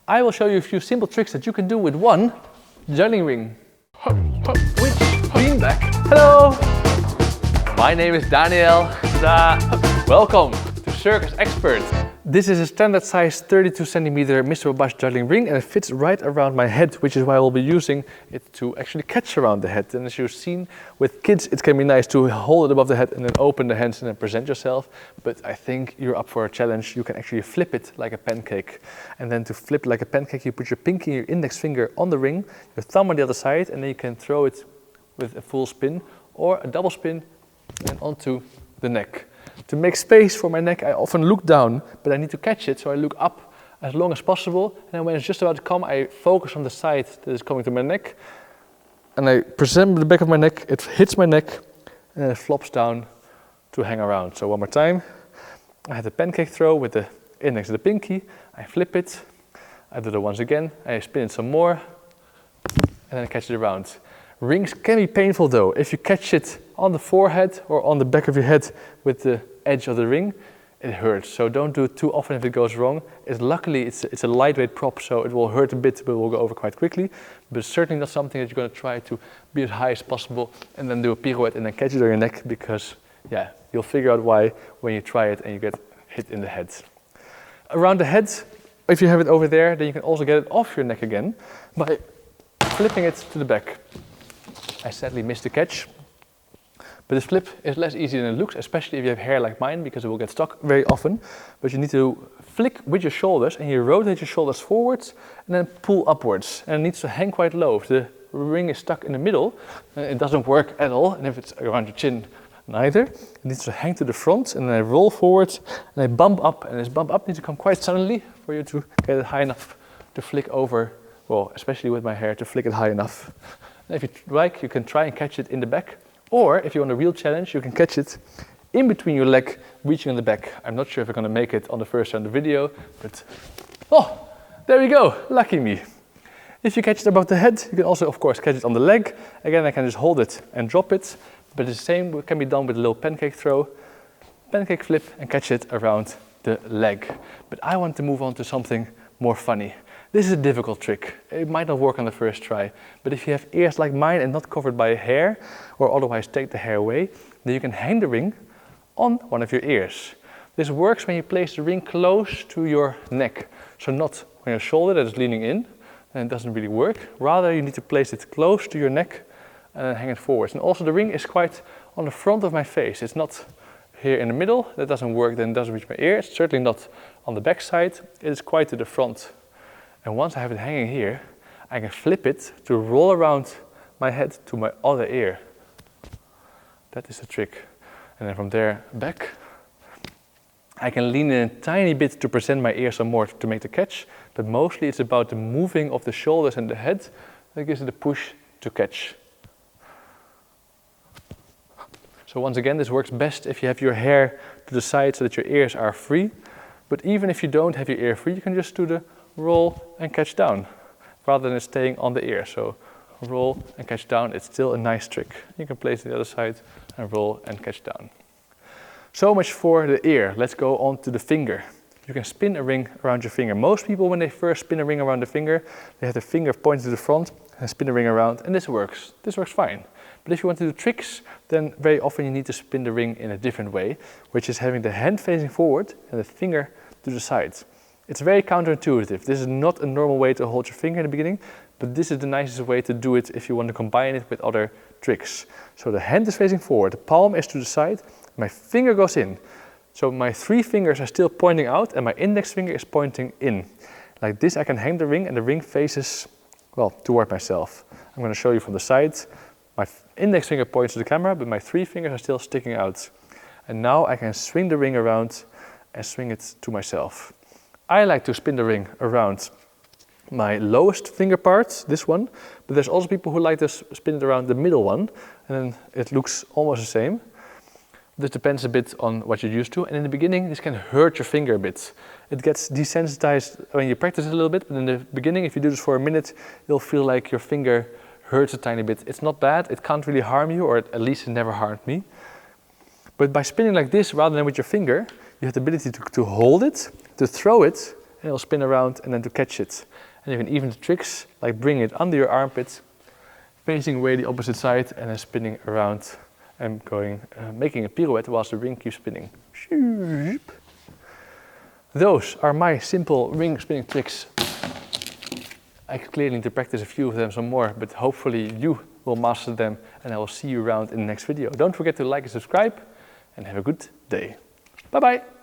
I will show you a few simple tricks that you can do with one juggling ring. Which beanbag? Hello! My name is Daniel. Welcome to Circus-expert. This is a standard size 32 centimeter Mr. Robust juggling ring and it fits right around my head, which is why I will be using it to actually catch around the head. And as you've seen with kids, it can be nice to hold it above the head and then open the hands and then present yourself. But I think you're up for a challenge. You can actually flip it like a pancake. And then to flip it like a pancake, you put your pinky and your index finger on the ring, your thumb on the other side, and then you can throw it with a full spin or a double spin and onto the neck. To make space for my neck, I often look down, but I need to catch it, so I look up as long as possible. And then when it's just about to come, I focus on the side that is coming to my neck. And I present the back of my neck, it hits my neck, and then it flops down to hang around. So one more time. I have the pancake throw with the index and the pinky. I flip it. I do it once again. I spin it some more, and then I catch it around. Rings can be painful though. If you catch it on the forehead or on the back of your head with the edge of the ring, it hurts. So don't do it too often if it goes wrong. Luckily, it's a lightweight prop, so it will hurt a bit, but it will go over quite quickly. But it's certainly not something that you're going to try to be as high as possible and then do a pirouette and then catch it on your neck, because yeah, you'll figure out why when you try it and you get hit in the head. Around the head, if you have it over there, then you can also get it off your neck again by flipping it to the back. I sadly missed the catch, but this flip is less easy than it looks, especially if you have hair like mine, because it will get stuck very often. But you need to flick with your shoulders and you rotate your shoulders forwards and then pull upwards. And it needs to hang quite low. If the ring is stuck in the middle, it doesn't work at all. And if it's around your chin, neither. It needs to hang to the front, and then I roll forward and I bump up. And this bump up needs to come quite suddenly for you to get it high enough to flick over, well, especially with my hair, to flick it high enough. If you like, you can try and catch it in the back, or if you want a real challenge, you can catch it in between your leg, reaching in the back. I'm not sure if I'm going to make it on the first round of the video, but oh, there we go, lucky me. If you catch it above the head, you can also, of course, catch it on the leg. Again, I can just hold it and drop it, but the same can be done with a little pancake throw, pancake flip, and catch it around the leg. But I want to move on to something more funny. This is a difficult trick. It might not work on the first try, but if you have ears like mine and not covered by hair, or otherwise take the hair away, then you can hang the ring on one of your ears. This works when you place the ring close to your neck, so not on your shoulder that is leaning in, and it doesn't really work. Rather, you need to place it close to your neck and then hang it forwards. And also the ring is quite on the front of my face. It's not here in the middle. That doesn't work, then it doesn't reach my ear. It's certainly not on the back side. It is quite to the front. And once I have it hanging here, I can flip it to roll around my head to my other ear. That is the trick. And then from there back, I can lean in a tiny bit to present my ear some more to make the catch, but mostly it's about the moving of the shoulders and the head that gives it a push to catch. So once again, this works best if you have your hair to the side so that your ears are free. But even if you don't have your ear free, you can just do the roll and catch down, rather than it staying on the ear. So roll and catch down, it's still a nice trick. You can place it on the other side and roll and catch down. So much for the ear. Let's go on to the finger. You can spin a ring around your finger. Most people, when they first spin a ring around the finger, they have the finger pointed to the front and spin the ring around, and this works. This works fine. But if you want to do tricks, then very often you need to spin the ring in a different way, which is having the hand facing forward and the finger to the side. It's very counterintuitive. This is not a normal way to hold your finger in the beginning, but this is the nicest way to do it if you want to combine it with other tricks. So the hand is facing forward, the palm is to the side, my finger goes in. So my 3 fingers are still pointing out and my index finger is pointing in. Like this I can hang the ring and the ring faces, well, toward myself. I'm going to show you from the side. My index finger points to the camera, but my 3 fingers are still sticking out. And now I can swing the ring around and swing it to myself. I like to spin the ring around my lowest finger part, this one, but there's also people who like to spin it around the middle one, and then it looks almost the same. This depends a bit on what you're used to, and in the beginning this can hurt your finger a bit. It gets desensitized when you practice it a little bit, but in the beginning, if you do this for a minute, you'll feel like your finger hurts a tiny bit. It's not bad, it can't really harm you, or at least it never harmed me. But by spinning like this rather than with your finger, you have the ability to hold it, to throw it, and it'll spin around, and then to catch it. And you can even do tricks like bring it under your armpit, facing away the opposite side, and then spinning around and going, making a pirouette whilst the ring keeps spinning. Those are my simple ring spinning tricks. I clearly need to practice a few of them some more, but hopefully you will master them, and I will see you around in the next video. Don't forget to like and subscribe, and have a good day. Bye bye!